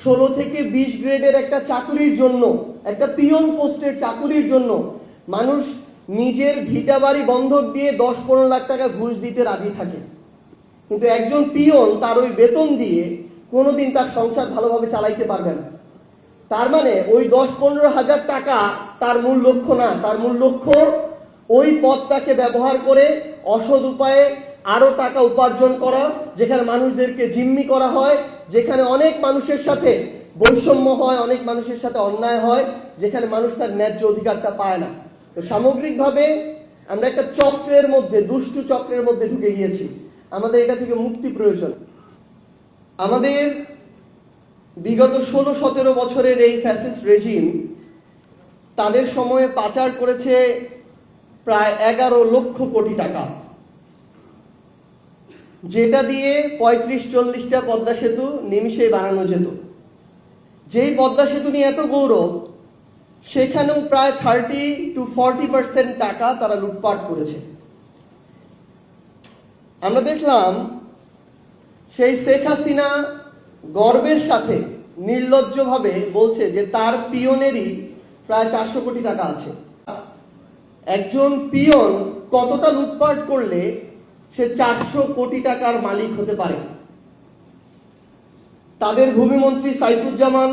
16 থেকে 20 গ্রেডের একটা চাকুরির জন্য, একটা পিয়ন পোস্টের চাকুরির জন্য মানুষ নিজের ভিটা বাড়ি বন্ধক দিয়ে 10-15 লাখ টাকা ঘুষ দিতে রাজি থাকে। কিন্তু একজন পিয়ন তার ওই বেতন দিয়ে কোনোদিন তার সংসার ভালোভাবে চালাইতে পারবে না। তার মানে ওই 10-15 হাজার টাকা তার মূল লক্ষ্য না। তার মূল লক্ষ্য ওই পদটাকে ব্যবহার করে অসৎ উপায়ে আরো টাকা উপার্জন করা, যেখানে মানুষদেরকে জিম্মি করা হয়, যেখানে অনেক মানুষের সাথে বৈষম্য হয়, অনেক মানুষের সাথে অন্যায় হয়, যেখানে মানুষ তার ন্যায্য অধিকারটা পায় না। তো সামগ্রিকভাবে আমরা একটা চক্রের মধ্যে, দুষ্টু চক্রের মধ্যে ঢুকে গিয়েছি। আমাদের এটা থেকে মুক্তি প্রয়োজন। আমাদের বিগত 16-17 বছরের এই ফ্যাসিস্ট রেজিম তাদের সময়ে পাচার করেছে প্রায় 11 লক্ষ কোটি টাকা, যেটা দিয়ে 35-40টা পদ্মা সেতু নিমিষে বানানো যেত। যেই পদ্মা সেতু নিয়ে এত গৌরব, সেখানেও প্রায় 30-40% টাকা তারা লুটপাট করেছে। আমরা দেখলাম সেই শেখ হাসিনা গর্বের সাথে নির্লজ্জভাবে বলছে যে তার পিয়নেরই প্রায় 400 কোটি টাকা আছে। একজন পিয়ন কতটা লুটপাট করলে সে 400 কোটি টাকার মালিক হতে পারে? তাদের ভূমিমন্ত্রী সাইফুজ্জামান,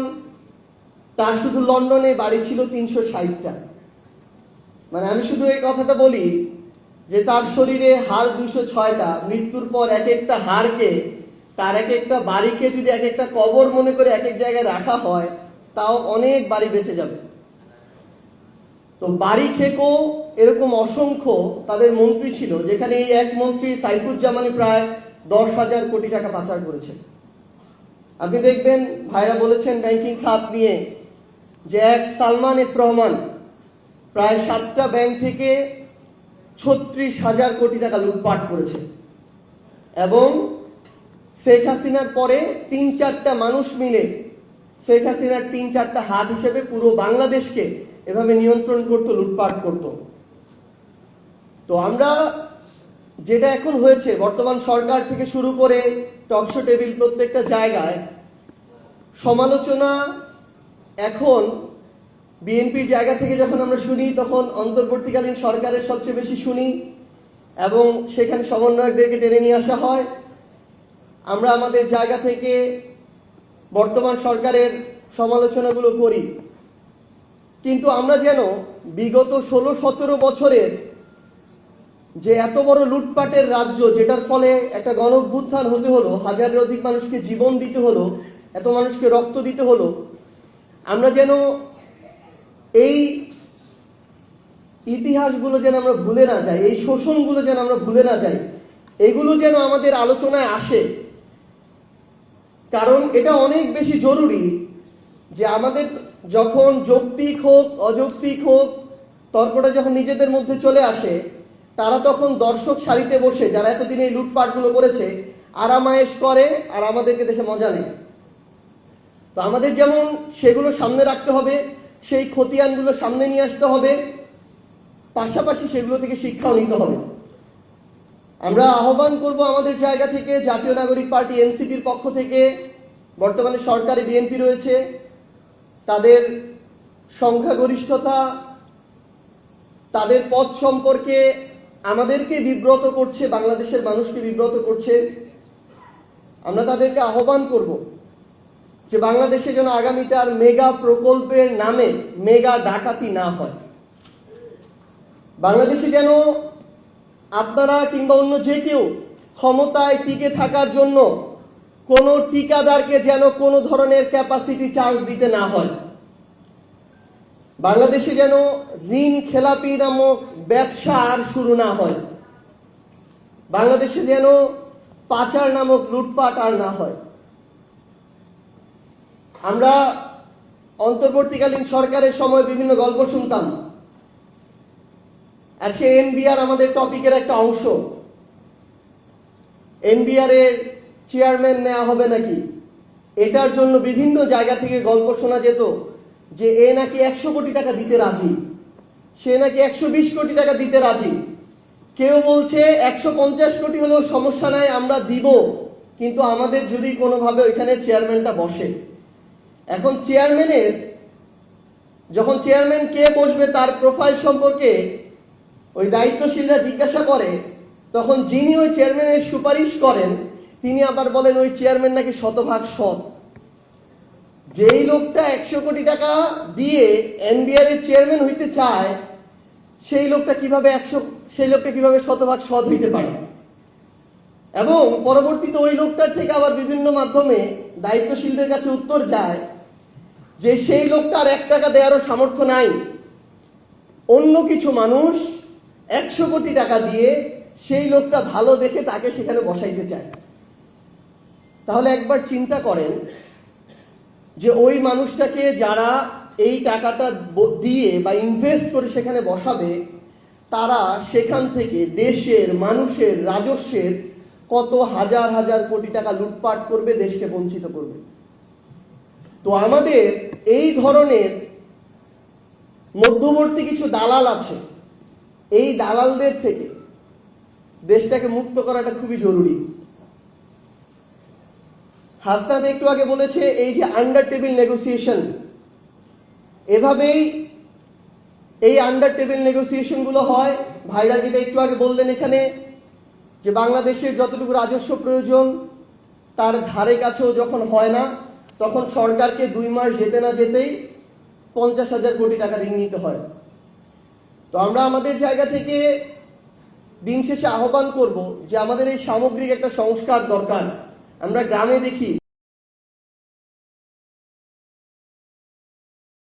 তার শুধু লন্ডনে বাড়ি ছিল 360টা। মানে আমি শুধু এই কথাটা বলি যে তার শরীরে হাড় 206টা, মৃত্যুর পর এক একটা হাড়কে, তার এক একটা বাড়িকে যদি এক একটা কবর মনে করে এক এক জায়গায় রাখা হয়, তাও অনেক বাড়ি বেঁচে যাবে। তো বাড়ি খেকো এরকম অসংখ্য তাদের মন্ত্রী ছিল, যেখানে এই এক মন্ত্রী সাইফুজ্জামানই প্রায় 10,000 কোটি টাকা পাচার করেছে। আপনি দেখবেন ভাইরা বলেছেন ব্যাংকিং খাত নিয়ে যে এক সালমান এফ রহমান প্রায় 7টা ব্যাংক থেকে 36,000 কোটি টাকা লুটপাট করেছে। এবং শেখ হাসিনার পরে 3-4টা মানুষ মিলে শেখ হাসিনার 3-4টা হাত হিসেবে পুরো বাংলাদেশকে এভাবে নিয়ন্ত্রণ করতো, লুটপাট করত। তো আমরা যেটা এখন হয়েছে, বর্তমান সরকার থেকে শুরু করে টকশো টেবিল, প্রত্যেকটা জায়গায় সমালোচনা এখন বিএনপির জায়গা থেকে যখন আমরা শুনি, তখন অন্তর্বর্তীকালীন সরকারের সবচেয়ে বেশি শুনি এবং সেখানে সমন্বয়কদেরকে টেনে নিয়ে আসা হয়। আমরা আমাদের জায়গা থেকে বর্তমান সরকারের সমালোচনাগুলো করি, কিন্তু আমরা যেন বিগত 16-17 বছরের যে এত বড় লুটপাটের রাজ্য, যেটার ফলে একটা গণঅভ্যুত্থান হতে হলো, হাজারের অধিক মানুষকে জীবন দিতে হলো, এত মানুষকে রক্ত দিতে হলো, আমরা যেন এই ইতিহাসগুলো যেন আমরা ভুলে না যাই, এই শোষণগুলো যেন আমরা ভুলে না যাই, এগুলো যেন আমাদের আলোচনায় আসে। কারণ এটা অনেক বেশি জরুরি যে আমাদের যখন যৌক্তিক হোক অযৌক্তিক হোক তর্কটা যখন নিজেদের মধ্যে চলে আসে, তারা তখন দর্শক সারিতে বসে, যারা এতদিন এই লুটপাটগুলো করেছে, আরামায়েশ করে আর আমাদেরকে দেখে মজা নেয়। তো আমাদের যেমন সেগুলো সামনে রাখতে হবে, সেই খতিয়ানগুলো সামনে নিয়ে আসতে হবে, পাশাপাশি সেগুলো থেকে শিক্ষাও নিতে হবে। আমরা আহ্বান করব আমাদের জায়গা থেকে, জাতীয় নাগরিক পার্টি এনসিপির পক্ষ থেকে, বর্তমানে সরকারে বিএনপি রয়েছে, তাদের সংখ্যাগরিষ্ঠতা, তাদের পথ সম্পর্কে আমাদেরকে বিব্রত করছে, বাংলাদেশের মানুষকে বিব্রত করছে। আমরা তাদেরকে আহ্বান করব যে বাংলাদেশে যেন আগামীতে আর মেগা প্রকল্পের নামে মেগা ডাকাতি না হয়। বাংলাদেশে যেন আপনারা কিংবা অন্য যে কেউ ক্ষমতায় টিকে থাকার জন্য কোনো ঠিকাদারকে যেন কোনো ধরনের ক্যাপাসিটি চার্জ দিতে না হয়। বাংলাদেশে যেন ঋণ খেলাপি নামক ব্যবসা আর শুরু না হয়। বাংলাদেশে যেন পাচার নামক লুটপাট আর না হয়। আমরা অন্তর্বর্তীকালীন সরকারের সময় বিভিন্ন গল্প শুনতাম। আজকে এনবিআর আমাদের টপিকের একটা অংশ। এনবিআর এর চেয়ারম্যান নেওয়া হবে নাকি, এটার জন্য বিভিন্ন জায়গা থেকে গল্প শোনা যেত যে এ নাকি 100 কোটি টাকা দিতে রাজি, সে নাকি 120 কোটি টাকা দিতে রাজি। কেউ বলছে 150 কোটি হলেও সমস্যা নাই, আমরা দিব, কিন্তু আমাদের যদি কোনোভাবে ওইখানে চেয়ারম্যানটা বসে। এখন চেয়ারম্যানের, যখন চেয়ারম্যান কে বসবে তার প্রোফাইল সম্পর্কে ওই দায়িত্বশীলরা জিজ্ঞাসা করে, তখন যিনি ওই চেয়ারম্যানের সুপারিশ করেন তিনি আবার বলেন ওই চেয়ারম্যান নাকি শতভাগ সৎ। যেই লোকটা 100 কোটি টাকা দিয়ে এনবিআর এর চেয়ারম্যান হইতে চায় সেই লোকটা কিভাবে শতভাগ সৎ হইতে পারে? এবং পরবর্তীতে ওই লোকটার থেকে আবার বিভিন্ন মাধ্যমে দায়িত্বশীলদের কাছে উত্তর যায় যে সেই লোকটার 1 টাকা দেওয়ারও সামর্থ্য নাই, অন্য কিছু মানুষ 100 কোটি টাকা দিয়ে সেই লোকটা ভালো দেখে তাকে সেখানে বসাইতে চায়। তাহলে একবার চিন্তা করেন যে ওই মানুষটাকে যারা এই টাকাটা দিয়ে বা ইনভেস্ট করে সেখানে বসাবে, তারা সেখান থেকে দেশের মানুষের রাজস্বের কত হাজার হাজার কোটি টাকা লুটপাট করবে, দেশকে বঞ্চিত করবে। তো আমাদের এই ধরনের মধ্যবর্তী কিছু দালাল আছে, এই দালালদের থেকে দেশটাকে মুক্ত করাটা খুবই জরুরি। হাসনাত একটু আগে বলেছে এই যে আন্ডার টেবিল নেগোসিয়েশন, এভাবেই এই আন্ডার টেবিল নেগোসিয়েশন গুলো হয়। ভাইরা যেটা একটু আগে বললেন এখানে যে বাংলাদেশের যতটুকু রাজস্ব প্রয়োজন তার ধারে কাছেও যখন হয় না, তখন সরকারকে 2 মাস যেতে না যেতেই 50,000 কোটি টাকা ঋণ নিতে হয়। তো আমরা আমাদের জায়গা থেকে দিন শেষে আহ্বান করব যে আমাদের এই সামগ্রিক একটা সংস্কার দরকার। আমরা গ্রামে দেখি